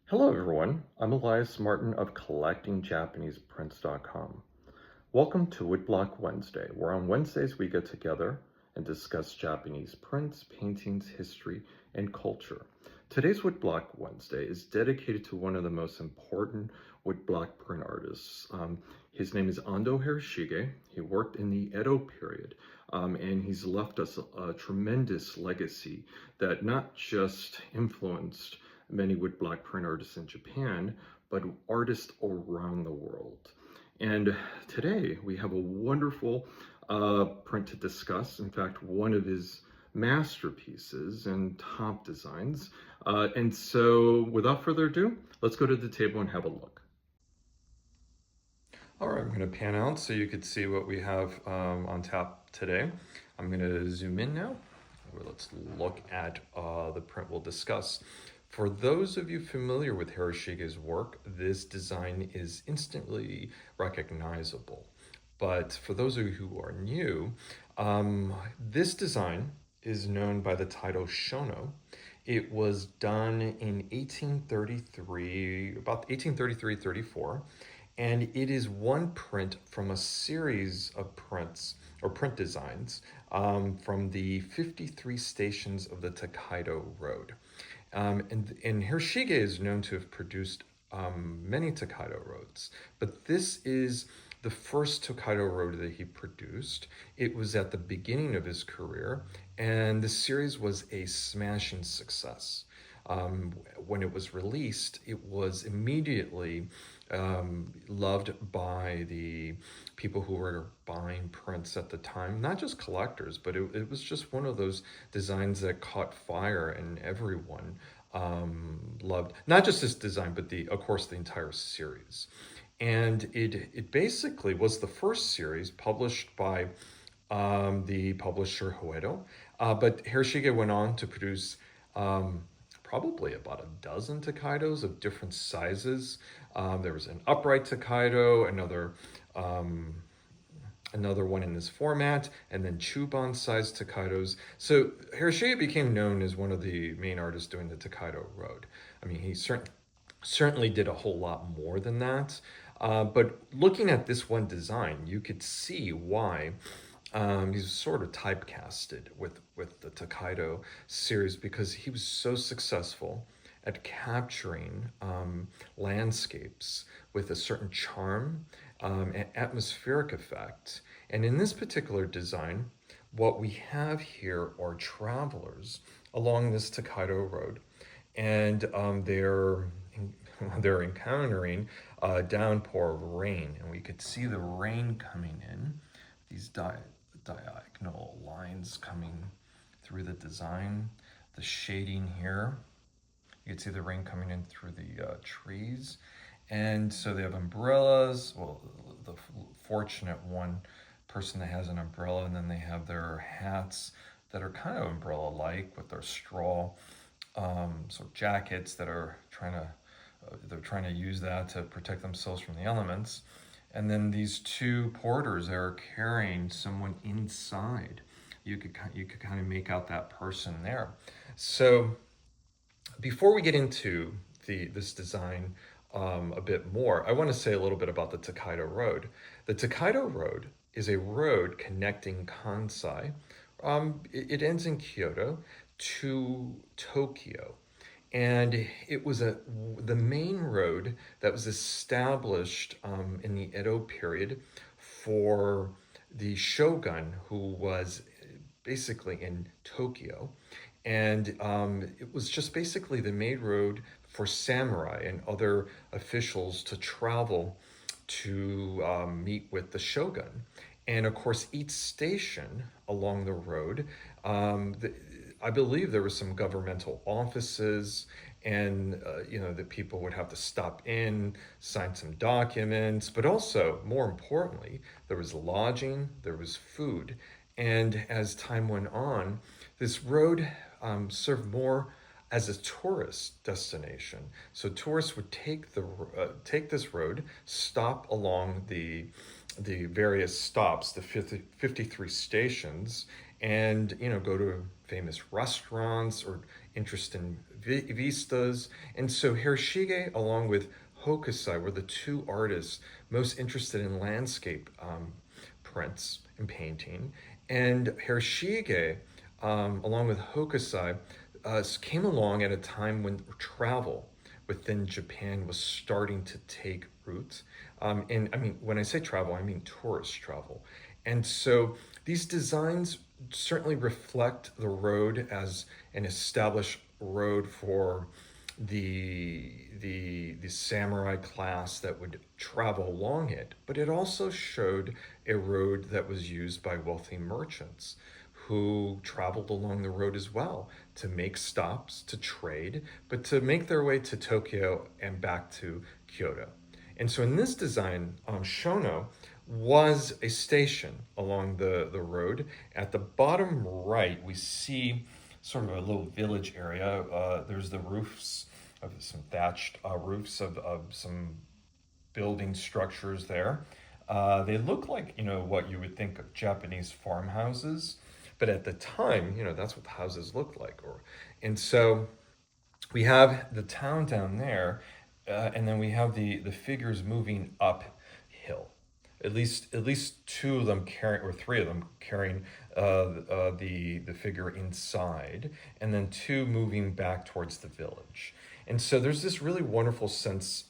Hello everyone, I'm Elias Martin of CollectingJapanesePrints.com. Welcome to Woodblock Wednesday, where on Wednesdays we get together and discuss Japanese prints, paintings, history, and culture. Today's Woodblock Wednesday is dedicated to one of the most important woodblock print artists. His name is Ando Hiroshige. He worked in the Edo period, and he's left us a tremendous legacy that not just influenced many woodblock print artists in Japan, but artists around the world. And today we have a wonderful print to discuss. In fact, one of his masterpieces and top designs. And so without further ado, let's go to the table and have a look. All right, I'm going to pan out so you could see what we have on tap today. I'm going to zoom in now. Let's look at the print we'll discuss. For those of you familiar with Hiroshige's work, this design is instantly recognizable. But for those of you who are new, this design is known by the title Shono. It was done in 1833, about 1833-34, and it is one print from a series of prints or print designs from the 53 stations of the Tokaido Road. And Hiroshige is known to have produced many Tokaido roads, but this is the first Tokaido Road that he produced. It was at the beginning of his career, and the series was a smashing success. When it was released, it was immediately loved by the people who were buying prints at the time, not just collectors, but it was just one of those designs that caught fire, and everyone loved not just this design, but of course the entire series. And it basically was the first series published by the publisher Hoedo, but Hiroshige went on to produce probably about a dozen Tokaidos of different sizes. There was an upright Tokaido, another one in this format, and then Chuban sized Tokaidos. So Hiroshige became known as one of the main artists doing the Tokaido Road. I mean, he certainly did a whole lot more than that. But looking at this one design, you could see why he's sort of typecasted with the Tokaido series, because he was so successful at capturing landscapes with a certain charm and atmospheric effect. And in this particular design, what we have here are travelers along this Tokaido Road, and they're encountering a downpour of rain, and we could see the rain coming in, these diagonal lines coming through the design, the shading here. You can see the rain coming in through the trees. And so they have umbrellas. Well, the fortunate one person that has an umbrella, and then they have their hats that are kind of umbrella-like with their straw sort of jackets that are they're trying to use that to protect themselves from the elements. And then these two porters are carrying someone inside. You could kind of make out that person there. So before we get into this design a bit more, I want to say a little bit about the Tokaido Road. The Tokaido Road is a road connecting Kansai. It ends in Kyoto to Tokyo. And it was the main road that was established in the Edo period for the shogun, who was basically in Tokyo. And it was just basically the main road for samurai and other officials to travel to meet with the shogun. And of course, each station along the road, I believe there were some governmental offices, and that people would have to stop in, sign some documents, but also, more importantly, there was lodging, there was food. And as time went on, this road served more as a tourist destination. So tourists would take this road, stop along the various stops, the 53 stations, and go to famous restaurants or interest in vistas. And so Hiroshige, along with Hokusai, were the two artists most interested in landscape prints and painting. And Hiroshige, along with Hokusai, came along at a time when travel within Japan was starting to take root. And I mean, when I say travel, I mean tourist travel. And so these designs certainly reflect the road as an established road for the samurai class that would travel along it, but it also showed a road that was used by wealthy merchants who traveled along the road as well to make stops, to trade, but to make their way to Tokyo and back to Kyoto. And so in this design, Shono was a station along the road. At the bottom right, we see sort of a little village area. There's the roofs of some thatched roofs of some building structures there. They look like, what you would think of Japanese farmhouses, but at the time, that's what the houses looked like. And so we have the town down there, and then we have the figures moving uphill. At least two of them carrying, or three of them carrying the figure inside, and then two moving back towards the village. And so there's this really wonderful sense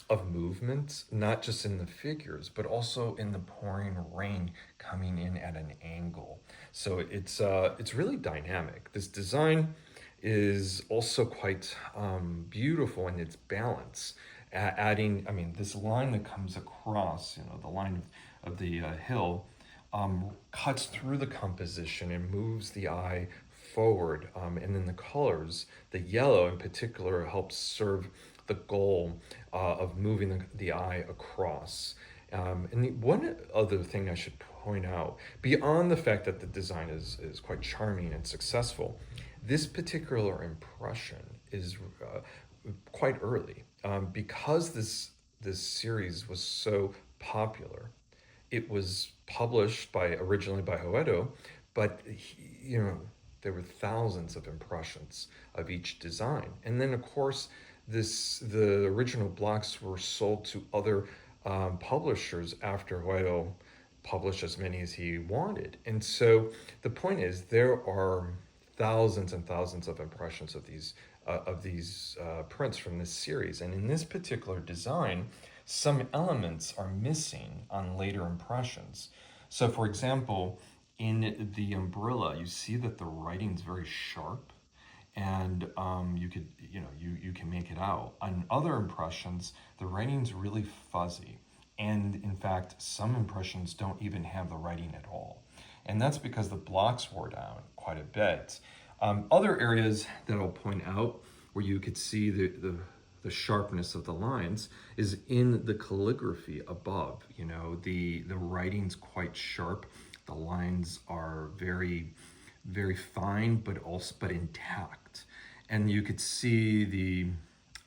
of movement, not just in the figures, but also in the pouring rain coming in at an angle. So it's really dynamic. This design is also quite beautiful in its balance. Adding, I mean, this line that comes across, the line of the hill, cuts through the composition and moves the eye forward. And then the colors, the yellow in particular, helps serve the goal of moving the eye across. One other thing I should point out, beyond the fact that the design is quite charming and successful, this particular impression is quite early. Because this series was so popular, it was published originally by Hoedo, but there were thousands of impressions of each design. And then of course the original blocks were sold to other publishers after Hoedo published as many as he wanted. And so the point is, there are thousands and thousands of impressions of these prints from this series. And in this particular design, some elements are missing on later impressions. So for example, in the umbrella, you see that the writing's very sharp, and you can make it out. On other impressions, the writing's really fuzzy, and in fact, some impressions don't even have the writing at all. And that's because the blocks wore down quite a bit. Other areas that I'll point out where you could see the sharpness of the lines is in the calligraphy above. The writing's quite sharp. The lines are very, very fine, but intact. And you could see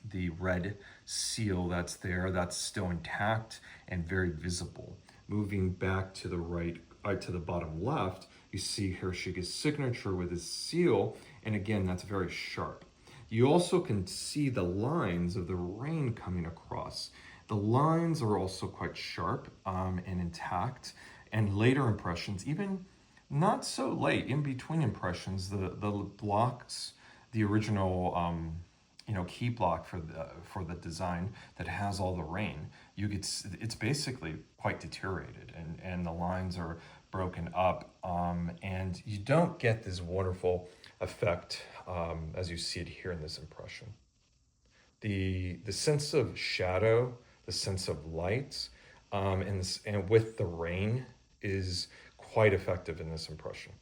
the red seal that's there, that's still intact and very visible. Moving back to the right, to the bottom left, you see Hiroshige's signature with his seal, and again, that's very sharp. You also can see the lines of the rain coming across. The lines are also quite sharp and intact, and later impressions, even not so late, in between impressions, the blocks, the original key block for the design that has all the rain, it's basically quite deteriorated, and the lines are broken up, and you don't get this wonderful effect as you see it here in this impression. The sense of shadow, the sense of light, and with the rain is quite effective in this impression.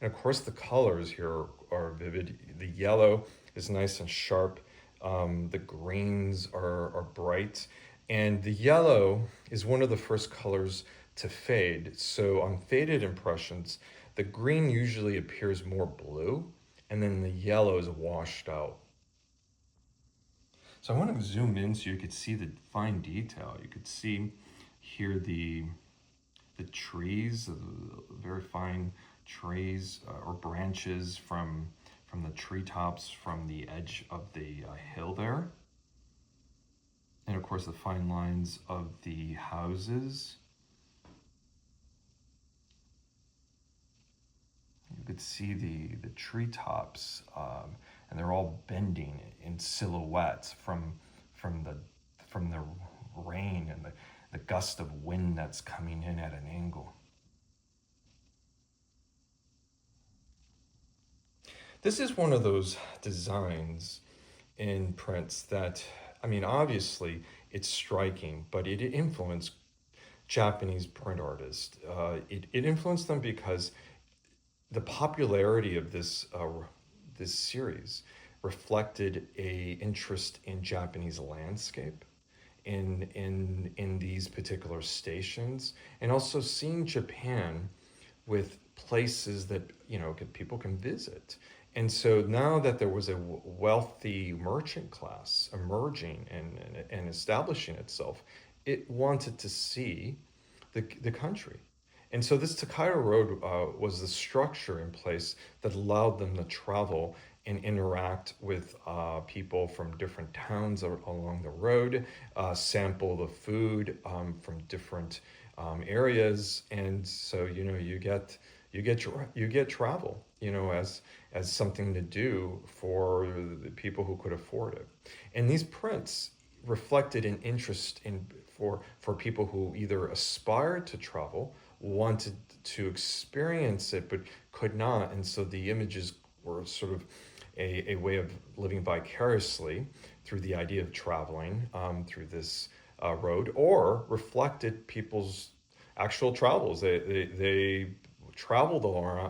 And of course, the colors here are vivid. The yellow is nice and sharp. The greens are bright. And the yellow is one of the first colors to fade. So on faded impressions, the green usually appears more blue, and then the yellow is washed out. So I want to zoom in so you could see the fine detail. You could see here the the trees, very fine trees or branches from the treetops from the edge of the hill there. And of course the fine lines of the houses. You could see the treetops, and they're all bending in silhouettes from the from the rain and the gust of wind that's coming in at an angle. This is one of those designs in prints that, I mean, obviously it's striking, but it influenced Japanese print artists. It influenced them because the popularity of this series reflected a interest in Japanese landscape in these particular stations, and also seeing Japan with places that people can visit. And so now that there was a wealthy merchant class emerging and establishing itself, it wanted to see the country. And so this Tokaido Road was the structure in place that allowed them to travel and interact with people from different towns along the road, sample the food from different areas, and so you get travel, as something to do for the people who could afford it. And these prints reflected an interest in for people who either aspired to travel, wanted to experience it but could not, and so the images were sort of a way of living vicariously through the idea of traveling through this road, or reflected people's actual travels. They traveled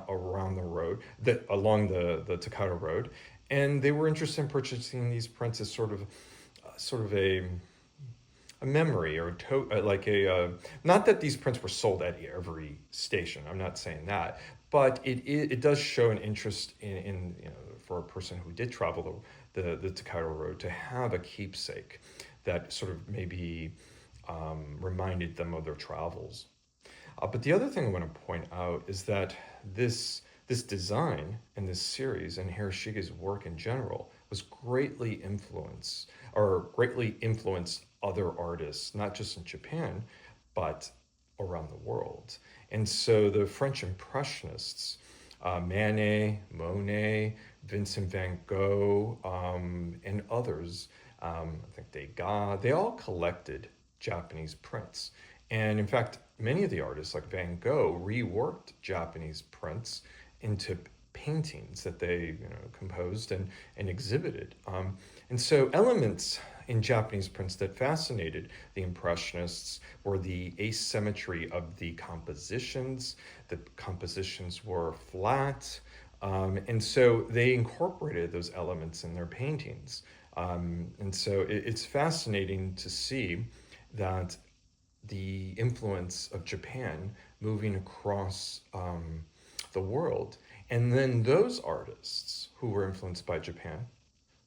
around the road, along the Tokaido Road, and they were interested in purchasing these prints as sort of a memory, or not that these prints were sold at every station. I'm not saying that, but it does show an interest in for a person who did travel the Tokaido Road to have a keepsake that sort of maybe reminded them of their travels. But the other thing I want to point out is that this design and this series and Hiroshige's work in general was greatly influenced other artists, not just in Japan, but around the world. And so the French Impressionists, Manet, Monet, Vincent van Gogh, and others, I think Degas, they all collected Japanese prints. And in fact, many of the artists, like Van Gogh, reworked Japanese prints into paintings that they composed and exhibited. And so elements in Japanese prints that fascinated the Impressionists were the asymmetry of the compositions. The compositions were flat, and so they incorporated those elements in their paintings. And so it's fascinating to see that the influence of Japan moving across the world. And then those artists who were influenced by Japan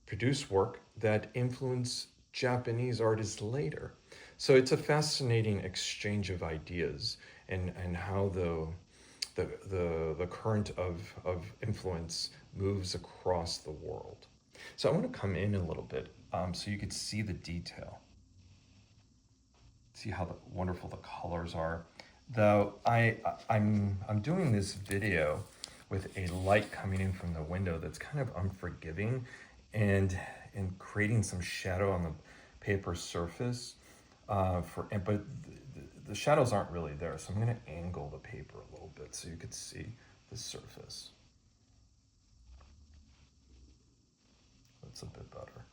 produce work that influence Japanese artists later. So it's a fascinating exchange of ideas, and how the current of influence moves across the world. So I want to come in a little bit so you could see the detail. See how wonderful the colors are. Though I'm doing this video with a light coming in from the window that's kind of unforgiving, and creating some shadow on the paper surface. But the shadows aren't really there, so I'm going to angle the paper a little bit so you could see the surface. That's a bit better.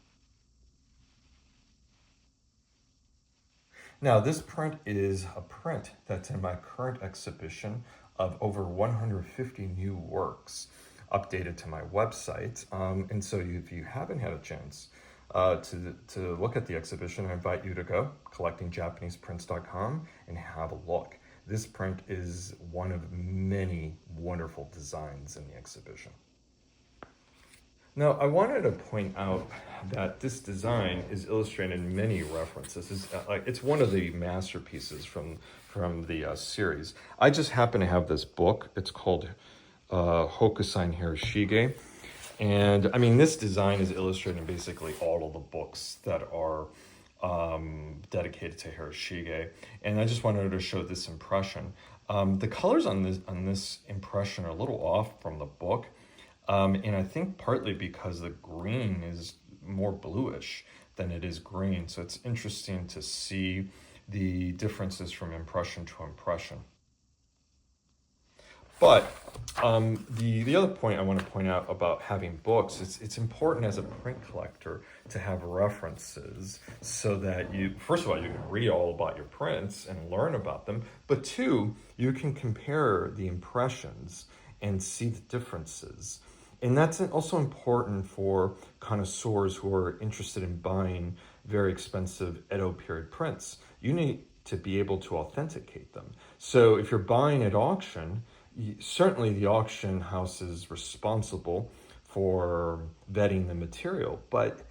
Now, this print is a print that's in my current exhibition of over 150 new works updated to my website. And so if you haven't had a chance to look at the exhibition, I invite you to go collectingjapaneseprints.com and have a look. This print is one of many wonderful designs in the exhibition. Now, I wanted to point out that this design is illustrated in many references. It's one of the masterpieces from the series. I just happen to have this book. It's called Hokusai Hiroshige. And I mean, this design is illustrated in basically all of the books that are dedicated to Hiroshige. And I just wanted to show this impression. The colors on this impression are a little off from the book. And I think partly because the green is more bluish than it is green. So it's interesting to see the differences from impression to impression. But the other point I want to point out about having books, it's important as a print collector to have references so that you, first of all, you can read all about your prints and learn about them, but two, you can compare the impressions and see the differences. And that's also important for connoisseurs who are interested in buying very expensive Edo period prints. You need to be able to authenticate them. So if you're buying at auction, certainly the auction house is responsible for vetting the material. But,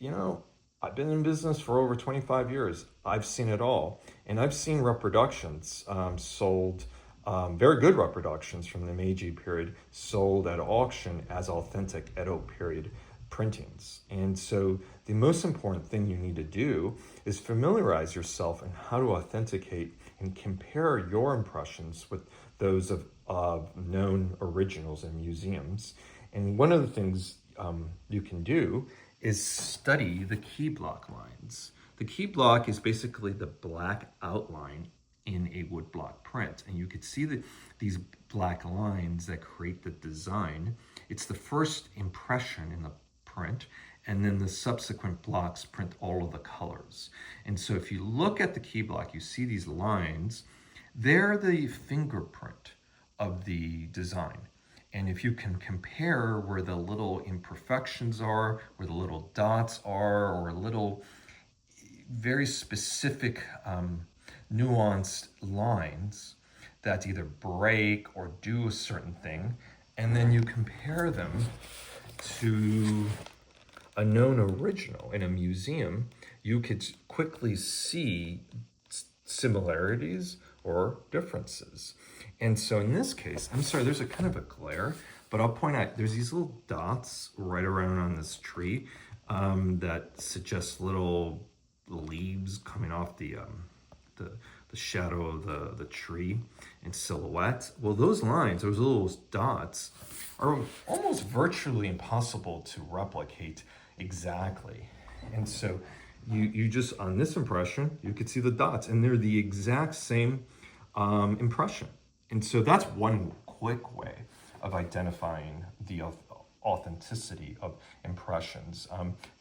you know, I've been in business for over 25 years. I've seen it all. And I've seen reproductions sold, very good reproductions from the Meiji period, sold at auction as authentic Edo period printings. And so the most important thing you need to do is familiarize yourself in how to authenticate and compare your impressions with those of known originals in museums. And one of the things you can do is study the key block lines. The key block is basically the black outline in a woodblock print. And you could see these black lines that create the design. It's the first impression in the print, and then the subsequent blocks print all of the colors. And so if you look at the key block, you see these lines, they're the fingerprint of the design. And if you can compare where the little imperfections are, where the little dots are, or little very specific nuanced lines that either break or do a certain thing, and then you compare them to a known original in a museum, you could quickly see similarities or differences. And so in this case, I'm sorry, there's a kind of a glare, but I'll point out there's these little dots right around on this tree that suggest little leaves coming off the shadow of the tree in silhouette. Well, those lines, those little dots, are almost virtually impossible to replicate exactly. And so you just, on this impression, you could see the dots, and they're the exact same impression. And so that's one quick way of identifying the authenticity of impressions.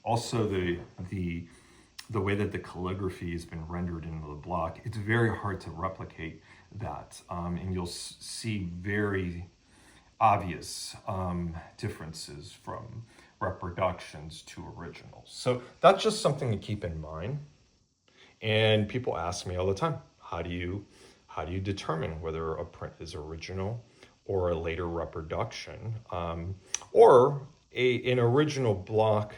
Also, the way that the calligraphy has been rendered into the block, it's very hard to replicate that. And you'll see very obvious differences from reproductions to originals. So that's just something to keep in mind. And people ask me all the time, how do you determine whether a print is original or a later reproduction, or an original block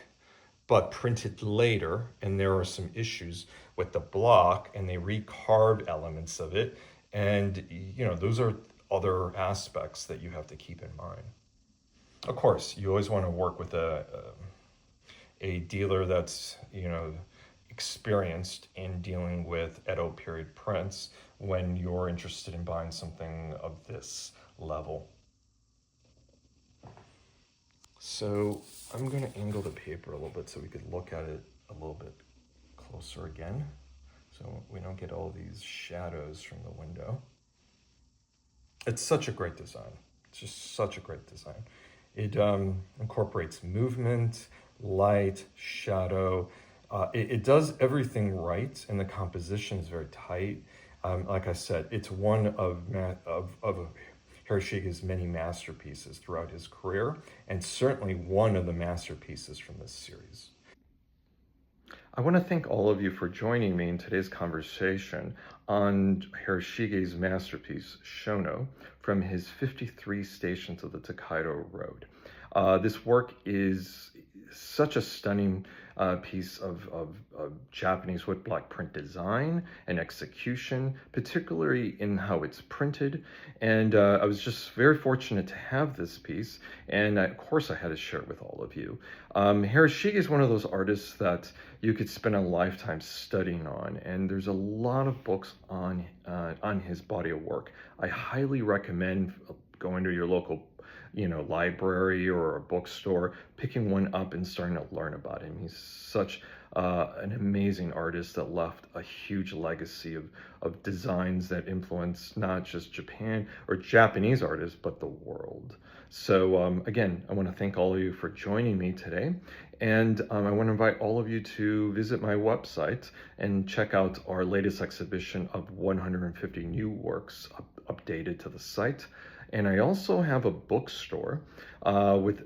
but printed later, and there are some issues with the block and they recarved elements of it, and you know, those are other aspects that you have to keep in mind. Of course, you always want to work with a dealer that's, you know, experienced in dealing with Edo period prints when you're interested in buying something of this level. So I'm going to angle the paper a little bit so we could look at it a little bit closer again, so we don't get all these shadows from the window. It's such a great design. It's just such a great design. It incorporates movement, light, shadow. It does everything right, and the composition is very tight. Like I said, it's one of Hiroshige's many masterpieces throughout his career, and certainly one of the masterpieces from this series. I want to thank all of you for joining me in today's conversation on Hiroshige's masterpiece, Shono, from his 53 Stations of the Tokaido Road. This work is such a stunning piece of Japanese woodblock print design and execution, particularly in how it's printed. And I was just very fortunate to have this piece, and of course I had to share it with all of you. Hiroshige is one of those artists that you could spend a lifetime studying on, and there's a lot of books on his body of work. I highly recommend going to your local library or a bookstore, picking one up and starting to learn about him. He's such an amazing artist that left a huge legacy of designs that influence not just Japan or Japanese artists, but the world. So again, I want to thank all of you for joining me today. And I want to invite all of you to visit my website and check out our latest exhibition of 150 new works updated to the site. And I also have a bookstore with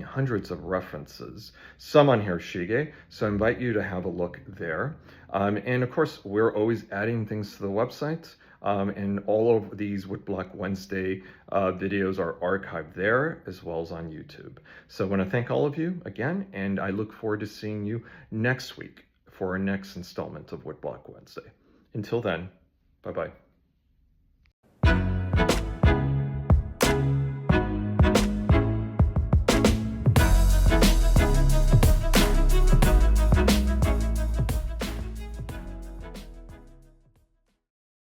hundreds of references, some on Hiroshige, so I invite you to have a look there. And of course, we're always adding things to the website, and all of these Woodblock Wednesday videos are archived there, as well as on YouTube. So I want to thank all of you again, and I look forward to seeing you next week for our next installment of Woodblock Wednesday. Until then, bye-bye.